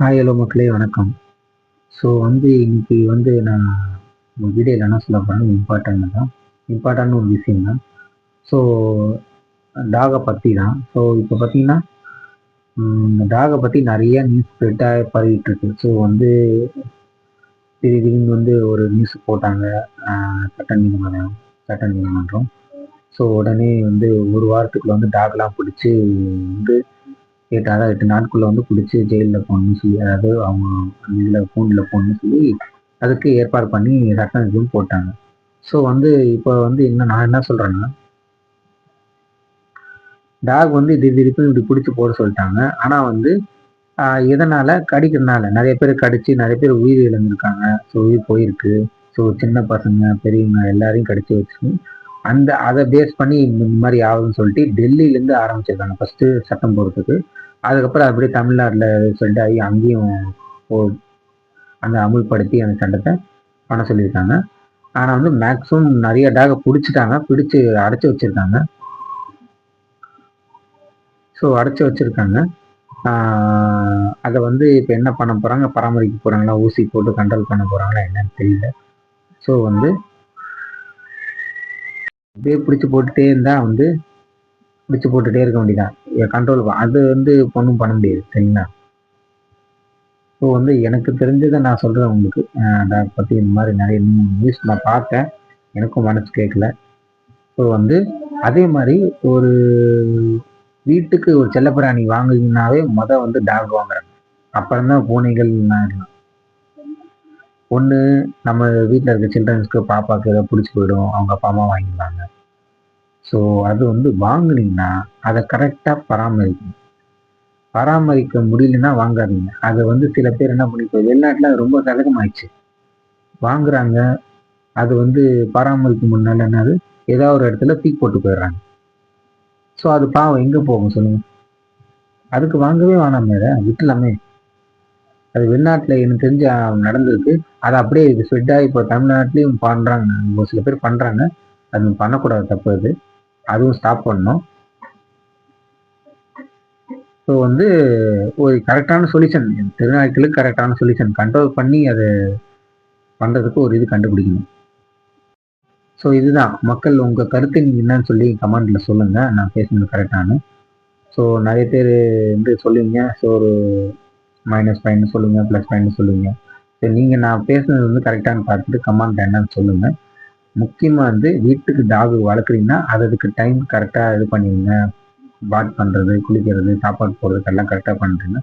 Hi hello மக்களே வணக்கம். So இன்னைக்கு நான் உங்கள் வீடியோவில் என்ன சொல்ல போகிறேன்னா இம்பார்ட்டன்ட் ஒரு விஷயம் தான். ஸோ டாகை பற்றி தான். ஸோ இப்போ பார்த்தீங்கன்னா இந்த டாகை பற்றி நிறைய நியூஸ் ஸ்ப்ரெட்டாக பரவிட்டு இருக்கு. ஸோ திடீர்னு ஒரு நியூஸ் போட்டாங்க. சட்ட நீதிமன்றம் சட்ட நீதிமன்றம் ஸோ உடனே ஒரு வாரத்துக்குள்ள டாக்லாம் பிடிச்சி வந்து 8 நாட்குள்ள பிடிச்சி ஜெயிலில் போடணும்னு சொல்லி, அதாவது அவங்க இதில் கூண்டில் போடணும்னு சொல்லி அதுக்கு ஏற்பாடு பண்ணி சட்டம் இதுவும் போட்டாங்க. ஸோ இப்போ நான் என்ன சொல்கிறேன்னா, டாக் திடீர்னு இப்படி பிடிச்சி போட சொல்லிட்டாங்க. ஆனால் எதனால் கடிக்கிறதுனால நிறைய பேர் கடிச்சு நிறைய பேர் உயிர் இழந்திருக்காங்க. ஸோ உயிர் போயிருக்கு. ஸோ சின்ன பசங்க பெரியவங்க எல்லாரையும் கடிச்சு வச்சு அதை பேஸ் பண்ணி இந்த மாதிரி ஆகுதுன்னு சொல்லிட்டு டெல்லியிலேருந்து ஆரம்பிச்சிருக்காங்க ஃபஸ்ட்டு சட்டம் போடுறதுக்கு. அதுக்கப்புறம் அப்படியே தமிழ்நாட்டில் செட் ஆகி அங்கேயும் அமுல்படுத்தி அந்த சட்டத்தை பண்ண சொல்லியிருக்காங்க. ஆனால் மேக்ஸிமம் நிறைய டாகை பிடிச்சி அடைச்சி வச்சுருக்காங்க. ஸோ அடைச்சி வச்சுருக்காங்க. அதை இப்போ என்ன பண்ண போகிறாங்க, பராமரிக்க போகிறாங்களா, ஊசி போட்டு கண்ட்ரோல் பண்ண போகிறாங்களா என்னன்னு தெரியல. ஸோ அப்படியே பிடிச்சி போட்டுகிட்டே இருந்தால் பிடிச்சி போட்டுகிட்டே இருக்க வேண்டியதான். கண்ட்ரோல் அது ஒன்றும் பண்ண முடியாது, சரிங்களா? ஸோ எனக்கு தெரிஞ்சதை நான் சொல்கிறேன் உங்களுக்கு. அதை பற்றி இந்த மாதிரி நிறைய நியூஸ் நான் பார்த்தேன், எனக்கும் மனசு கேட்கல. ஸோ அதே மாதிரி ஒரு வீட்டுக்கு ஒரு செல்லப்பிராணி வாங்குறீங்கன்னாவே டாக் வாங்குறாங்க. அப்புறம் தான் பூனைகள் இருக்கலாம். ஒன்று நம்ம வீட்டில் இருக்க சில்ட்ரன்ஸ்க்கு பாப்பாவுக்கு ஏதோ பிடிச்சி போயிடும், அவங்க அப்பா அம்மா வாங்கிடுவாங்க. ஸோ அது வாங்குனீங்கன்னா அதை கரெக்டாக பராமரிக்க முடியலன்னா வாங்காதீங்க. அதை சில பேர் என்ன பண்ணிப்போ வெளிநாட்டில் அது ரொம்ப சகஜமாயிடுச்சு, வாங்குறாங்க. அது பராமரிக்க முன்னால என்னது ஏதாவது ஒரு இடத்துல தூக்கி போட்டு போயிடுறாங்க. ஸோ அது பாவம் எங்கே போகும் சொல்லுங்க? அதுக்கு வாங்கவே வேணாம், மேலே விட்டுலாமே. அது வெளிநாட்டில் எனக்கு தெரிஞ்சு நடந்திருக்கு. அதை அப்படியே இது ஸ்ப்ரெட்டாக இப்போ தமிழ்நாட்டிலையும் பண்ணுறாங்க, ஒரு சில பேர் பண்ணுறாங்க. அது பண்ணக்கூடாது, தப்பு. அதுவும் ஸ்டாப் பண்ணணும். ஸோ ஒரு கரெக்டான சொல்யூஷன், திருநாய்களுக்கு கரெக்டான சொல்யூஷன் கண்ட்ரோல் பண்ணி அதை பண்ணுறதுக்கு ஒரு இது கண்டுபிடிக்கணும். ஸோ இதுதான் மக்கள், உங்கள் கருத்து நீங்கள் என்னன்னு சொல்லி கமெண்டில் சொல்லுங்கள், நான் பேசுனது கரெக்டானு. ஸோ நிறைய பேர் சொல்லுவீங்க. ஸோ ஒரு மைனஸ் பாயிண்ட் சொல்லுங்கள், ப்ளஸ் பாயிண்ட் சொல்லுங்கள். ஸோ நீங்கள் நான் பேசுனது கரெக்டானு பார்த்துட்டு கமெண்ட் என்னன்னு சொல்லுங்கள். முக்கியமாக வீட்டுக்கு டாக் வளர்க்குறீங்கன்னா அதுக்கு டைம் கரெக்டாக இது பண்ணிடுங்க. பாத் பண்ணுறது, குளிக்கிறது, சாப்பாடு போடுறது எல்லாம் கரெக்டாக பண்ணுறீங்க.